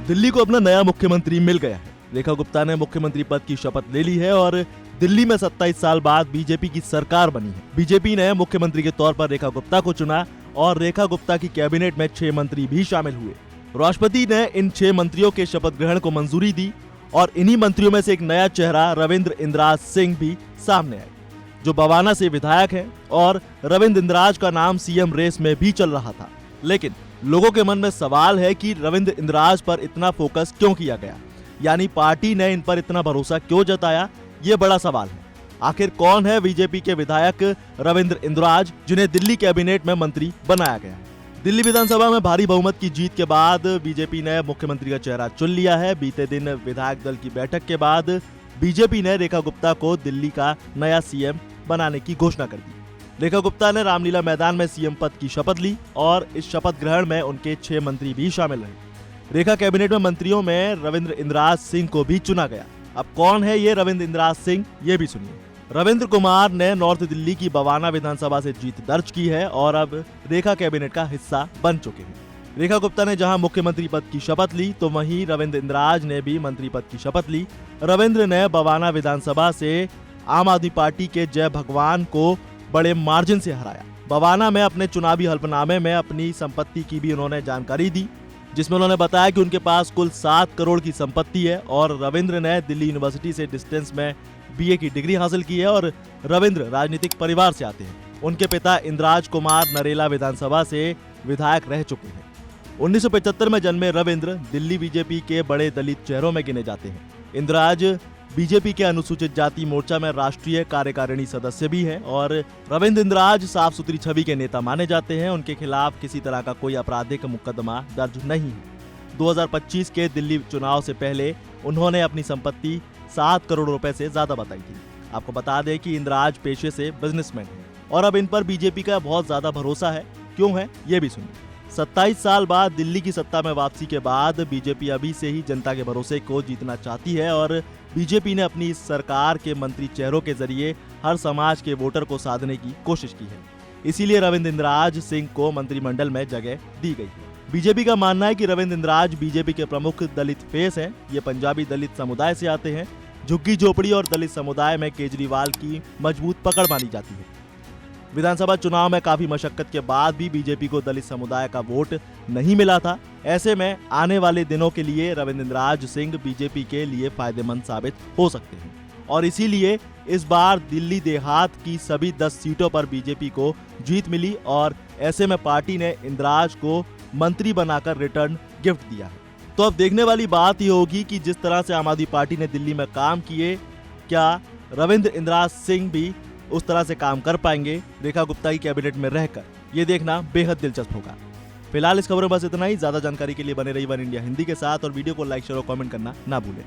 दिल्ली को अपना नया मुख्यमंत्री मिल गया है। रेखा गुप्ता ने मुख्यमंत्री पद की शपथ ले ली है और दिल्ली में 27 साल बाद बीजेपी की सरकार बनी है। बीजेपी ने मुख्यमंत्री के तौर पर रेखा गुप्ता को चुना और रेखा गुप्ता की कैबिनेट में 6 मंत्री भी शामिल हुए। राष्ट्रपति ने इन 6 मंत्रियों के शपथ ग्रहण को मंजूरी दी और इन्हीं मंत्रियों में से एक नया चेहरा रविंद्र इंद्राज सिंह भी सामने आए, जो बवाना से विधायक हैं और रविंद्र इंद्राज का नाम सीएम रेस में भी चल रहा था। लेकिन लोगों के मन में सवाल है कि रविंद्र इंद्राज पर इतना फोकस क्यों किया गया, यानी पार्टी ने इन पर इतना भरोसा क्यों जताया, ये बड़ा सवाल है। आखिर कौन है बीजेपी के विधायक रविंद्र इंद्राज जिन्हें दिल्ली कैबिनेट में मंत्री बनाया गया? दिल्ली विधानसभा में भारी बहुमत की जीत के बाद बीजेपी ने मुख्यमंत्री का चेहरा चुन लिया है। बीते दिन विधायक दल की बैठक के बाद बीजेपी ने रेखा गुप्ता को दिल्ली का नया सीएम बनाने की घोषणा कर दी। रेखा गुप्ता ने रामलीला मैदान में सीएम पद की शपथ ली और इस शपथ ग्रहण में उनके 6 मंत्री भी शामिल रहे। रेखा कैबिनेट में मंत्रियों में रविंद्र इंद्राज सिंह को भी चुना गया। अब कौन है ये रविंद्र इंद्राज सिंह, ये भी सुनिए। रविंद्र कुमार ने नॉर्थ दिल्ली की बवाना विधानसभा से जीत दर्ज की है और अब रेखा कैबिनेट का हिस्सा बन चुके हैं। रेखा गुप्ता ने जहां मुख्यमंत्री पद की शपथ ली तो वहीं रविंद्र इंद्राज ने भी मंत्री पद की शपथ ली। रविंद्र ने बवाना विधानसभा से आम आदमी पार्टी के जय भगवान को बड़े मार्जिन से हराया। बवाना में अपने चुनावी हल्फनामे में अपनी संपत्ति की भी उन्होंने जानकारी दी, जिसमें उन्होंने बताया कि उनके पास कुल 7 करोड़ की संपत्ति है और रविंद्र ने दिल्ली यूनिवर्सिटी से डिस्टेंस में बीए की डिग्री हासिल की है और रविंद्र राजनीतिक परिवार से आते हैं। उनके पिता इंद्राज कुमार नरेला विधानसभा से विधायक रह चुके हैं। 1975 में जन्मे रविंद्र दिल्ली बीजेपी के बड़े दलित चेहरों में गिने जाते हैं। इंद्राज बीजेपी के अनुसूचित जाति मोर्चा में राष्ट्रीय कार्यकारिणी सदस्य भी हैं और रविंद्र इंद्राज साफ सुथरी छवि के नेता माने जाते हैं। उनके खिलाफ किसी तरह का कोई आपराधिक मुकदमा दर्ज नहीं है। 2025 के दिल्ली चुनाव से पहले उन्होंने अपनी संपत्ति 7 करोड़ रुपए से ज्यादा बताई थी। आपको बता दें कि इंद्राज पेशे से बिजनेसमैन है और अब इन पर बीजेपी का बहुत ज्यादा भरोसा है। क्यों है, ये भी सुनिए। 27 साल बाद दिल्ली की सत्ता में वापसी के बाद बीजेपी अभी से ही जनता के भरोसे को जीतना चाहती है और बीजेपी ने अपनी इस सरकार के मंत्री चेहरों के जरिए हर समाज के वोटर को साधने की कोशिश की है। इसीलिए रविंद्र इंद्राज सिंह को मंत्रिमंडल में जगह दी गई है। बीजेपी का मानना है कि रविंद्र इंद्राज बीजेपी के प्रमुख दलित फेस हैं। ये पंजाबी दलित समुदाय से आते हैं। झुग्गी झोपड़ी और दलित समुदाय में केजरीवाल की मजबूत पकड़ मानी जाती है। विधानसभा चुनाव में काफी मशक्कत के बाद भी बीजेपी को दलित समुदाय का वोट नहीं मिला था। ऐसे में आने वाले दिनों के लिए रविंद्र इंद्राज सिंह बीजेपी के लिए फायदेमंद साबित हो सकते हैं और इसीलिए इस बार दिल्ली देहात की सभी 10 सीटों पर बीजेपी को जीत मिली और ऐसे में पार्टी ने इंद्राज को मंत्री बनाकर रिटर्न गिफ्ट दिया है। तो अब देखने वाली बात यह होगी कि जिस तरह से आम आदमी पार्टी ने दिल्ली में काम किए, क्या रविंद्र इंद्राज सिंह भी उस तरह से काम कर पाएंगे रेखा गुप्ता की कैबिनेट में रहकर? ये देखना बेहद दिलचस्प होगा। फिलहाल इस खबर में बस इतना ही। ज्यादा जानकारी के लिए बने रहिए वन इंडिया हिंदी के साथ और वीडियो को लाइक शेयर और कमेंट करना ना भूलें।